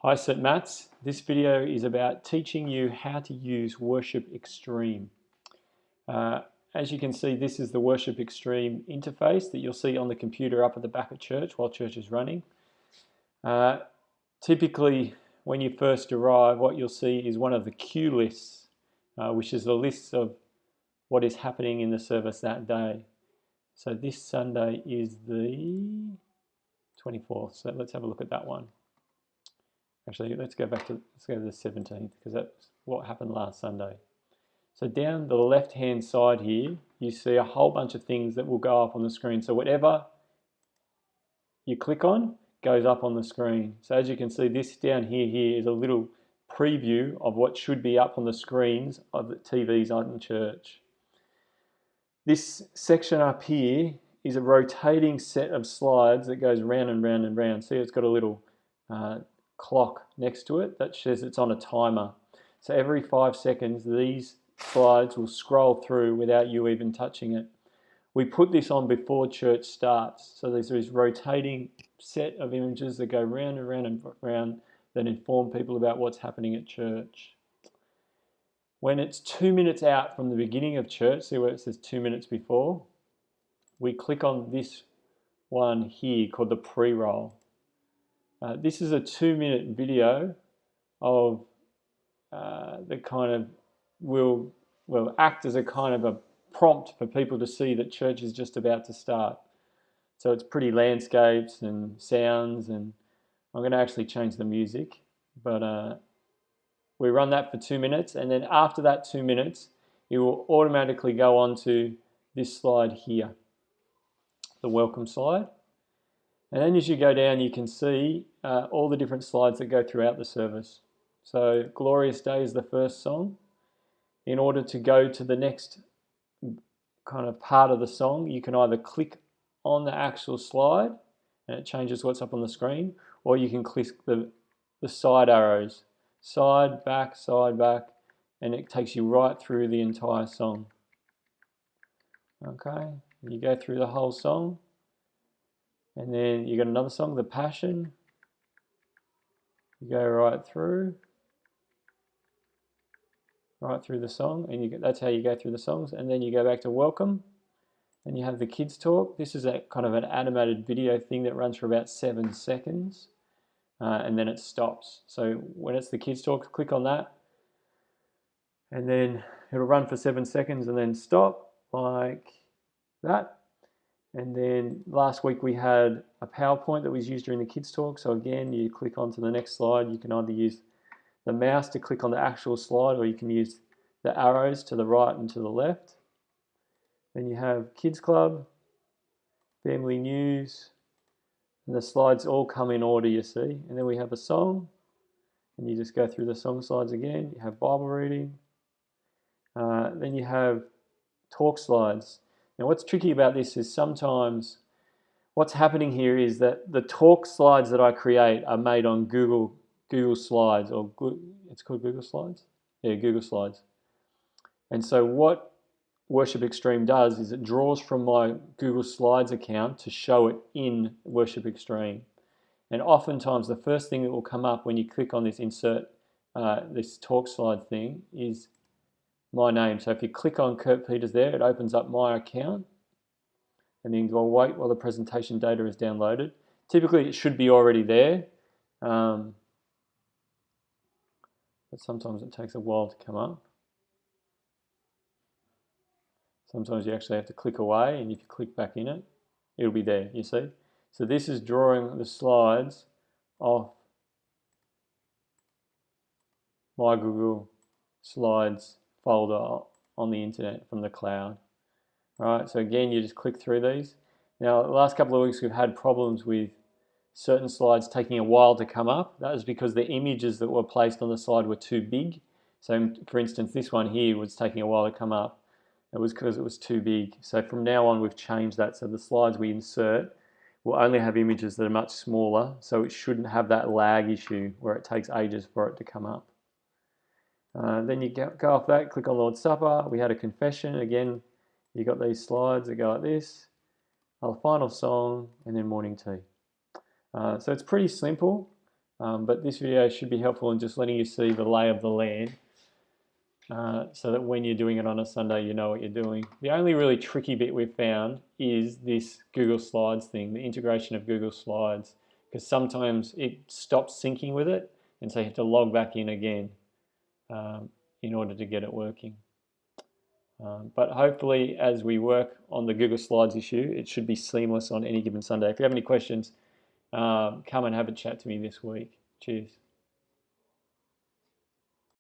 Hi St. Matt's. This video is about teaching you how to use Worship Extreme. Uh, as you can see, this is the Worship Extreme interface that you'll see on the computer up at the back of church while church is running. Typically, when you first arrive, what you'll see is one of the cue lists, which is the list of what is happening in the service that day. So this Sunday is the 24th, so let's have a look at that one. Actually, let's go to the 17th because that's what happened last Sunday. So down the left-hand side here, you see a whole bunch of things that will go up on the screen. So whatever you click on goes up on the screen. So as you can see, this down here is a little preview of what should be up on the screens of the TVs in church. This section up here is a rotating set of slides that goes round and round and round. See, it's got a little clock next to it that says it's on a timer. So every 5 seconds these slides will scroll through without you even touching it. We put this on before church starts. So there's this rotating set of images that go round and round and round that inform people about what's happening at church. When it's 2 minutes out from the beginning of church, see where it says 2 minutes before, we click on this one here called the pre-roll. This is a 2-minute video of that kind of will act as a kind of a prompt for people to see that church is just about to start. So it's pretty landscapes and sounds, and I'm going to actually change the music, but we run that for 2 minutes, and then after that 2 minutes it will automatically go on to this slide here, the welcome slide. And then as you go down, you can see all the different slides that go throughout the service. So Glorious Day is the first song. In order to go to the next kind of part of the song, you can either click on the actual slide and it changes what's up on the screen, or you can click the side arrows, side, back, and it takes you right through the entire song. Okay, you go through the whole song. And then you got another song, The Passion. You go right through the song, and that's how you go through the songs. And then you go back to Welcome, and you have the kids talk. This is a kind of an animated video thing that runs for about 7 seconds, and then it stops. So when it's the kids talk, click on that, and then it'll run for 7 seconds and then stop like that. And then last week we had a PowerPoint that was used during the kids talk. So again, you click onto the next slide. You can either use the mouse to click on the actual slide, or you can use the arrows to the right and to the left. Then you have Kids Club, Family News, and the slides all come in order, you see. And then we have a song, and you just go through the song slides again. You have Bible reading. Then you have talk slides. Now what's tricky about this is sometimes what's happening here is that the talk slides that I create are made on Google Slides, or it's called Google Slides? Yeah, Google Slides. And so what Worship Extreme does is it draws from my Google Slides account to show it in Worship Extreme. And oftentimes the first thing that will come up when you click on this insert, this talk slide thing, is my name. So if you click on Kurt Peters there, it opens up my account, and then I'll wait while the presentation data is downloaded. Typically it should be already there, but sometimes it takes a while to come up. Sometimes you actually have to click away, and if you click back in it, it'll be there, you see. So this is drawing the slides off my Google Slides folder on the internet from the cloud. Right, so again, you just click through these. Now, the last couple of weeks we've had problems with certain slides taking a while to come up. That was because the images that were placed on the slide were too big. So for instance, this one here was taking a while to come up. It was because it was too big. So from now on, we've changed that. So the slides we insert will only have images that are much smaller, so it shouldn't have that lag issue where it takes ages for it to come up. Then you go off that, click on Lord's Supper. We had a confession. Again, you got these slides that go like this, a final song, and then morning tea. So it's pretty simple. But this video should be helpful in just letting you see the lay of the land, so that when you're doing it on a Sunday, you know what you're doing. The only really tricky bit we've found is this Google Slides thing, the integration of Google Slides, because sometimes it stops syncing with it, and so you have to log back in again in order to get it working. But hopefully, as we work on the Google Slides issue, it should be seamless on any given Sunday. If you have any questions, come and have a chat to me this week. Cheers.